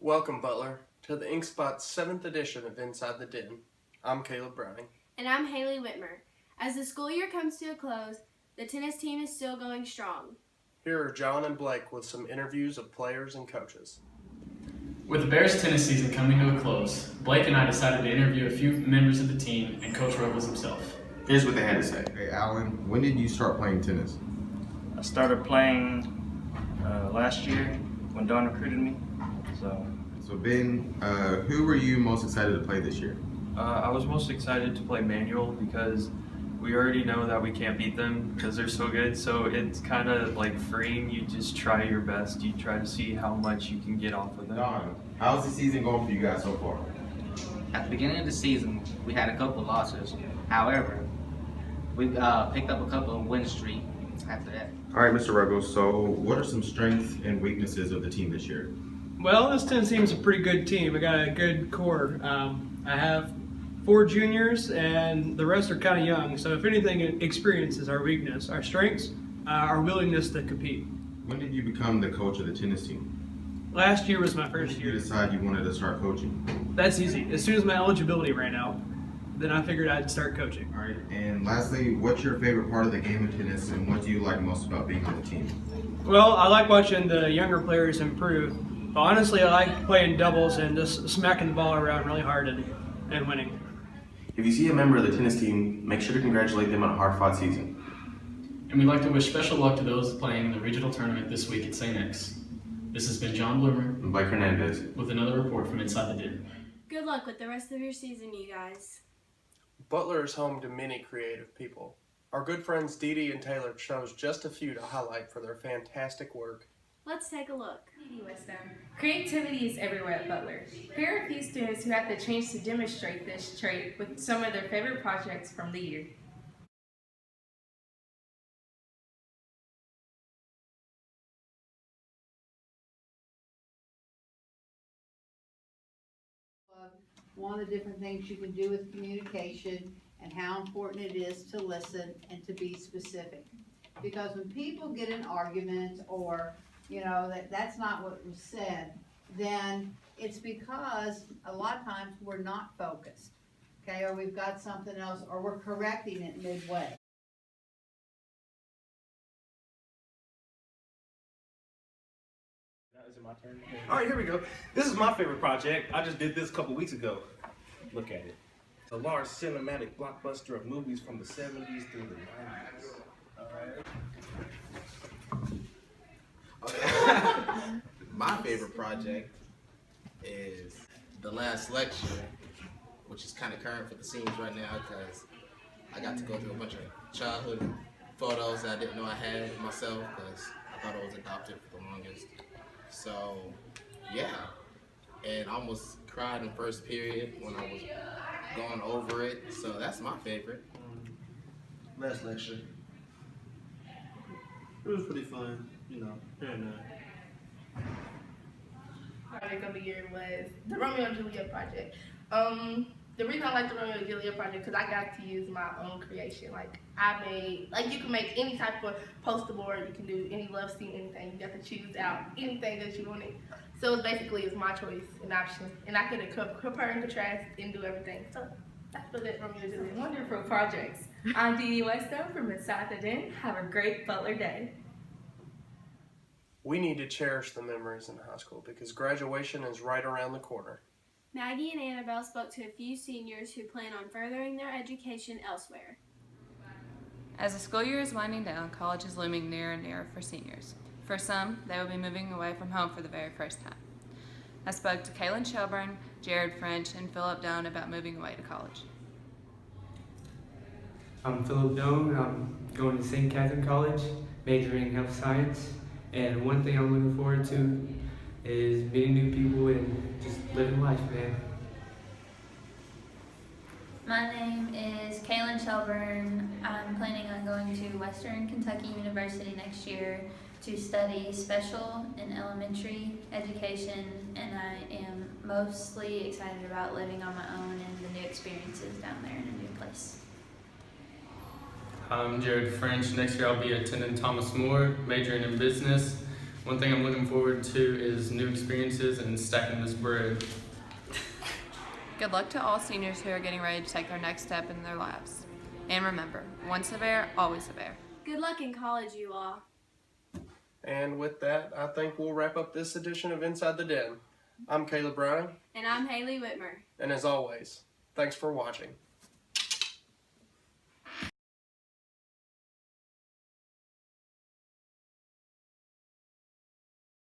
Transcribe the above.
Welcome, Butler, to the Inkspot's 7th edition of Inside the Den. I'm Caleb Browning. And I'm Haley Whitmer. As the school year comes to a close, the tennis team is still going strong. Here are John and Blake with some interviews of players and coaches. With the Bears tennis season coming to a close, Blake and I decided to interview a few members of the team and Coach Robles himself. Here's what they had to say. Hey Alan, when did you start playing tennis? I started playing last year when Don recruited me. So Ben, who were you most excited to play this year? I was most excited to play Manual because we already know that we can't beat them because they're so good. So it's kind of like freeing. You just try your best. You try to see how much you can get off of them. Don, how's the season going for you guys so far? At the beginning of the season, we had a couple of losses. However, we picked up a couple of win streak after that. All right, Mr. Ruggles, so what are some strengths and weaknesses of the team this year? Well, this tennis team's a pretty good team. I got a good core. I have 4 juniors, and the rest are kind of young. So if anything, experience is our weakness. Our strengths, our willingness to compete. When did you become the coach of the tennis team? Last year was my first You year. decided you wanted to start coaching. That's easy. As soon as my eligibility ran out, then I figured I'd start coaching. All right, and lastly, what's your favorite part of the game of tennis, and what do you like most about being on the team? Well, I like watching the younger players improve. But honestly, I like playing doubles and just smacking the ball around really hard and winning. If you see a member of the tennis team, make sure to congratulate them on a hard-fought season. And we'd like to wish special luck to those playing in the regional tournament this week at St. X. This has been John Bloomer And Blake Hernandez. with another report from Inside the Den. Good luck with the rest of your season, you guys. Butler is home to many creative people. Our good friends Dee Dee and Taylor chose just a few to highlight for their fantastic work. Let's take a look. Creativity is everywhere at Butler. Here are a few students who had the chance to demonstrate this trait with some of their favorite projects from the year. One of the different things you can do with communication and how important it is to listen and to be specific. Because when people get in arguments or that's not what was said, then it's because a lot of times we're not focused, okay, or we've got something else, or we're correcting it midway. Is it my turn? All right, here we go. This is my favorite project. I just did this a couple weeks ago. Look at it. It's a large cinematic blockbuster of movies from the 70s through the 90s. All right. My favorite project is the last lecture, which is kind of current for the scenes right now because I got to go through a bunch of childhood photos that I didn't know I had myself because I thought I was adopted for the longest. So, yeah, and I almost cried in first period when I was going over it. So that's my favorite. Last lecture. It was pretty fun, here and there. Project of the year was the Romeo and Juliet project. The reason I like the Romeo and Juliet project because I got to use my own creation. I made, you can make any type of poster board, you can do any love scene, anything. You got to choose out anything that you wanted. So basically it's my choice and option. And I could compare and contrast and do everything. So that's what that Romeo and Juliet. Wonderful projects. I'm Dee Dee Westo from Inside the Den. Have a great Butler day. We need to cherish the memories in high school because graduation is right around the corner. Maggie and Annabelle spoke to a few seniors who plan on furthering their education elsewhere. As the school year is winding down, college is looming nearer and nearer for seniors. For some, they will be moving away from home for the very first time. I spoke to Kaylin Shelburne, Jared French, and Philip Doan about moving away to college. I'm Philip Doan. I'm going to St. Catherine College, majoring in health science. And one thing I'm looking forward to is meeting new people and just living life, man. My name is Kaylin Shelburne. I'm planning on going to Western Kentucky University next year to study special and elementary education, and I am mostly excited about living on my own and the new experiences down there in a new place. I'm Jared French. Next year I'll be attending Thomas More, majoring in business. One thing I'm looking forward to is new experiences and stacking this bread. Good luck to all seniors who are getting ready to take their next step in their lives. And remember, once a bear, always a bear. Good luck in college, you all. And with that, I think we'll wrap up this edition of Inside the Den. I'm Caleb Browning. And I'm Haley Whitmer. And as always, thanks for watching.